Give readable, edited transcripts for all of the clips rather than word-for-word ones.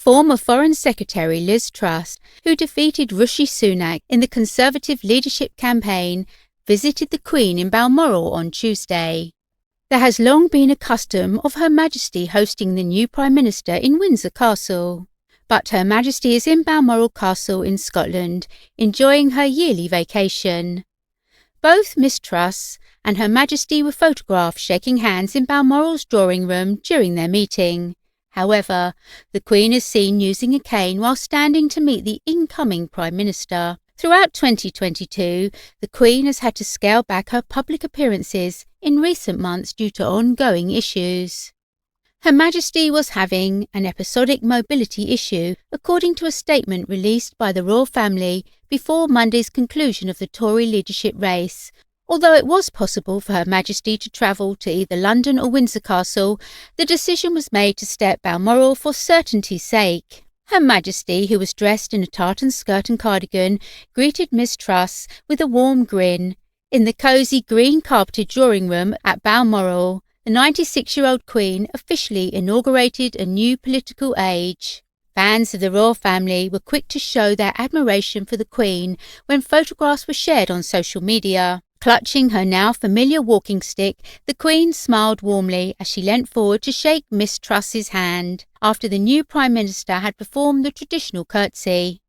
Former Foreign Secretary Liz Truss, who defeated Rishi Sunak in the Conservative leadership campaign, visited the Queen in Balmoral on Tuesday. There has long been a custom of Her Majesty hosting the new Prime Minister in Windsor Castle. But Her Majesty is in Balmoral Castle in Scotland, enjoying her yearly vacation. Both Miss Truss and Her Majesty were photographed shaking hands in Balmoral's drawing room during their meeting. However, the Queen is seen using a cane while standing to meet the incoming Prime Minister. Throughout 2022, the Queen has had to scale back her public appearances in recent months due to ongoing issues. Her Majesty was having an episodic mobility issue, according to a statement released by the royal family before Monday's conclusion of the Tory leadership race. Although it was possible for Her Majesty to travel to either London or Windsor Castle, the decision was made to stay at Balmoral for certainty's sake. Her Majesty, who was dressed in a tartan skirt and cardigan, greeted Miss Truss with a warm grin. In the cosy green-carpeted drawing room at Balmoral, the 96-year-old Queen officially inaugurated a new political age. Fans of the royal family were quick to show their admiration for the Queen when photographs were shared on social media. Clutching her now familiar walking stick, the Queen smiled warmly as she leant forward to shake Miss Truss's hand after the new Prime Minister had performed the traditional curtsy.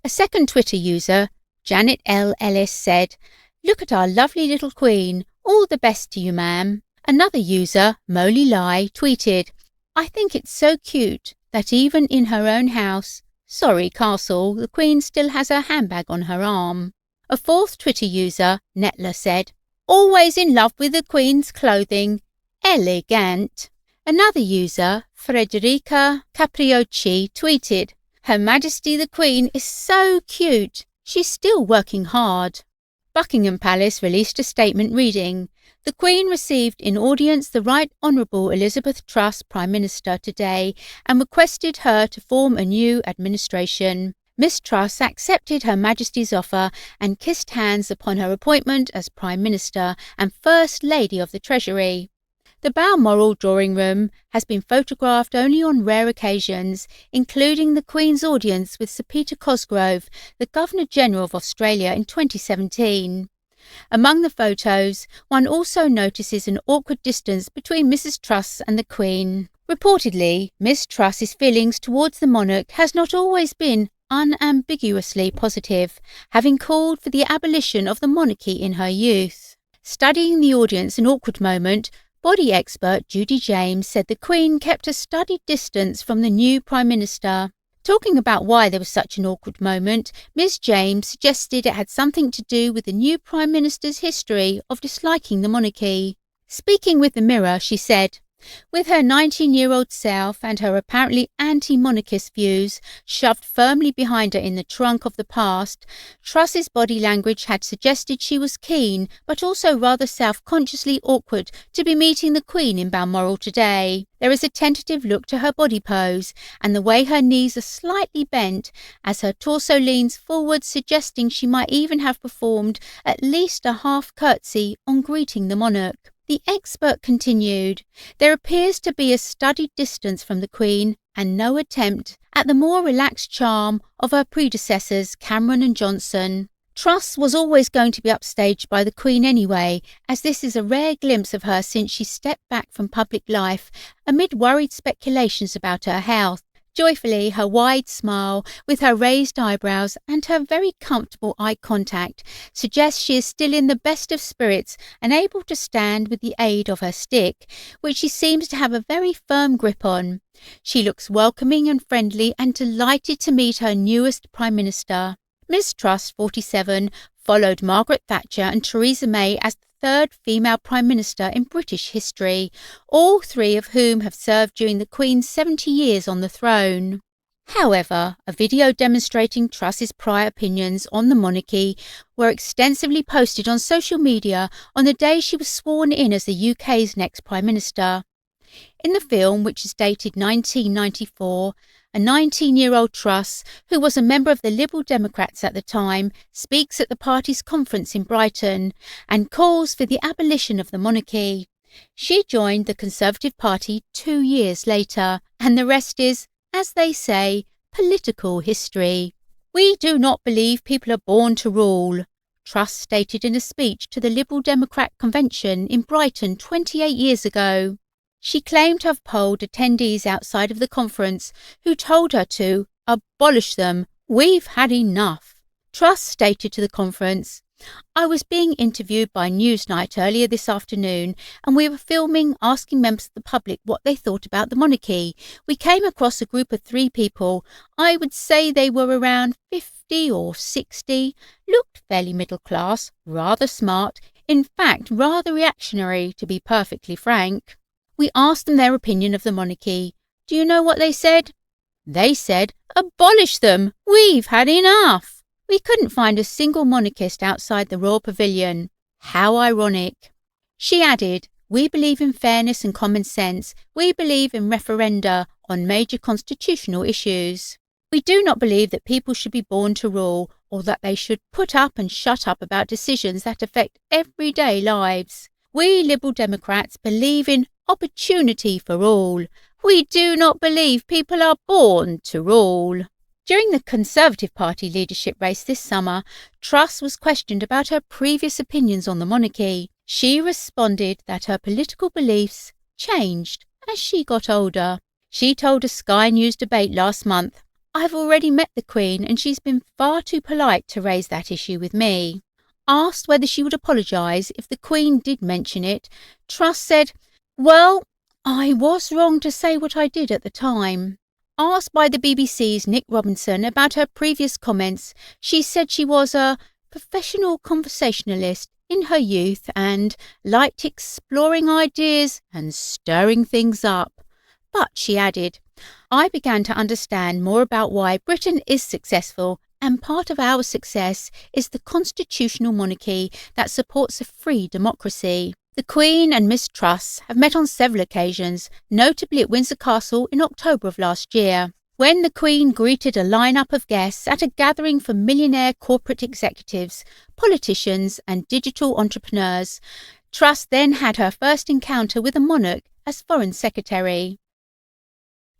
A second Twitter user, Janet L. Ellis, said, "Look at our lovely little Queen. All the best to you, ma'am." Another user, Molly Lai, tweeted, "I think it's so cute that even in her own house, sorry castle, the Queen still has her handbag on her arm." A fourth Twitter user, Netler, said, "Always in love with the Queen's clothing. Elegant." Another user, Frederica Capriocci, tweeted, "Her Majesty the Queen is so cute. She's still working hard." Buckingham Palace released a statement reading, "The Queen received in audience the Right Honourable Elizabeth Truss, Prime Minister, today and requested her to form a new administration. Miss Truss accepted Her Majesty's offer and kissed hands upon her appointment as Prime Minister and First Lady of the Treasury." The Balmoral drawing room has been photographed only on rare occasions, including the Queen's audience with Sir Peter Cosgrove, the Governor-General of Australia, in 2017. Among the photos, one also notices an awkward distance between Mrs. Truss and the Queen. Reportedly, Miss Truss's feelings towards the monarch has not always been unambiguously positive, having called for the abolition of the monarchy in her youth. Studying the audience an awkward moment, body expert Judy James said the Queen kept a studied distance from the new Prime Minister. Talking about why there was such an awkward moment, Ms. James suggested it had something to do with the new Prime Minister's history of disliking the monarchy. Speaking with the Mirror, she said, "With her 19-year-old self and her apparently anti-monarchist views shoved firmly behind her in the trunk of the past, Truss's body language had suggested she was keen, but also rather self-consciously awkward, to be meeting the Queen in Balmoral today. There is a tentative look to her body pose, and the way her knees are slightly bent as her torso leans forward, suggesting she might even have performed at least a half curtsy on greeting the monarch." The expert continued, "There appears to be a studied distance from the Queen and no attempt at the more relaxed charm of her predecessors Cameron and Johnson. Truss was always going to be upstaged by the Queen anyway, as this is a rare glimpse of her since she stepped back from public life amid worried speculations about her health. Joyfully, her wide smile, with her raised eyebrows and her very comfortable eye contact, suggests she is still in the best of spirits and able to stand with the aid of her stick, which she seems to have a very firm grip on. She looks welcoming and friendly and delighted to meet her newest Prime Minister." Miss Truss, 47, followed Margaret Thatcher and Theresa May as the third female Prime Minister in British history, all three of whom have served during the Queen's 70 years on the throne. However, a video demonstrating Truss's prior opinions on the monarchy were extensively posted on social media on the day she was sworn in as the UK's next Prime Minister. In the film, which is dated 1994, a 19-year-old Truss, who was a member of the Liberal Democrats at the time, speaks at the party's conference in Brighton and calls for the abolition of the monarchy. She joined the Conservative Party 2 years later, and the rest is, as they say, political history. We do not believe people are born to rule, Truss stated in a speech to the Liberal Democrat convention in Brighton 28 years ago. She claimed to have polled attendees outside of the conference who told her to abolish them. We've had enough. Truss stated to the conference, I was being interviewed by Newsnight earlier this afternoon and we were filming asking members of the public what they thought about the monarchy. We came across a group of 3 people. I would say they were around 50 or 60, looked fairly middle class, rather smart, in fact rather reactionary to be perfectly frank. We asked them their opinion of the monarchy. Do you know what they said? They said, abolish them, we've had enough. We couldn't find a single monarchist outside the Royal Pavilion. How ironic. She added, we believe in fairness and common sense. We believe in referenda on major constitutional issues. We do not believe that people should be born to rule or that they should put up and shut up about decisions that affect everyday lives. We Liberal Democrats believe in opportunity for all. We do not believe people are born to rule. During the Conservative Party leadership race this summer, Truss was questioned about her previous opinions on the monarchy. She responded that her political beliefs changed as she got older. She told a Sky News debate last month, I've already met the Queen and she's been far too polite to raise that issue with me. Asked whether she would apologise if the Queen did mention it, Truss said, well, I was wrong to say what I did at the time. Asked by the BBC's Nick Robinson about her previous comments, she said she was a professional conversationalist in her youth and liked exploring ideas and stirring things up. But, she added, I began to understand more about why Britain is successful, and part of our success is the constitutional monarchy that supports a free democracy. The Queen and Miss Truss have met on several occasions, notably at Windsor Castle in October of last year, when the Queen greeted a lineup of guests at a gathering for millionaire corporate executives, politicians and digital entrepreneurs. Truss then had her first encounter with a monarch as Foreign Secretary.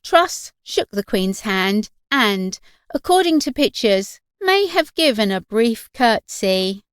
Truss shook the Queen's hand and, according to pictures, may have given a brief curtsy.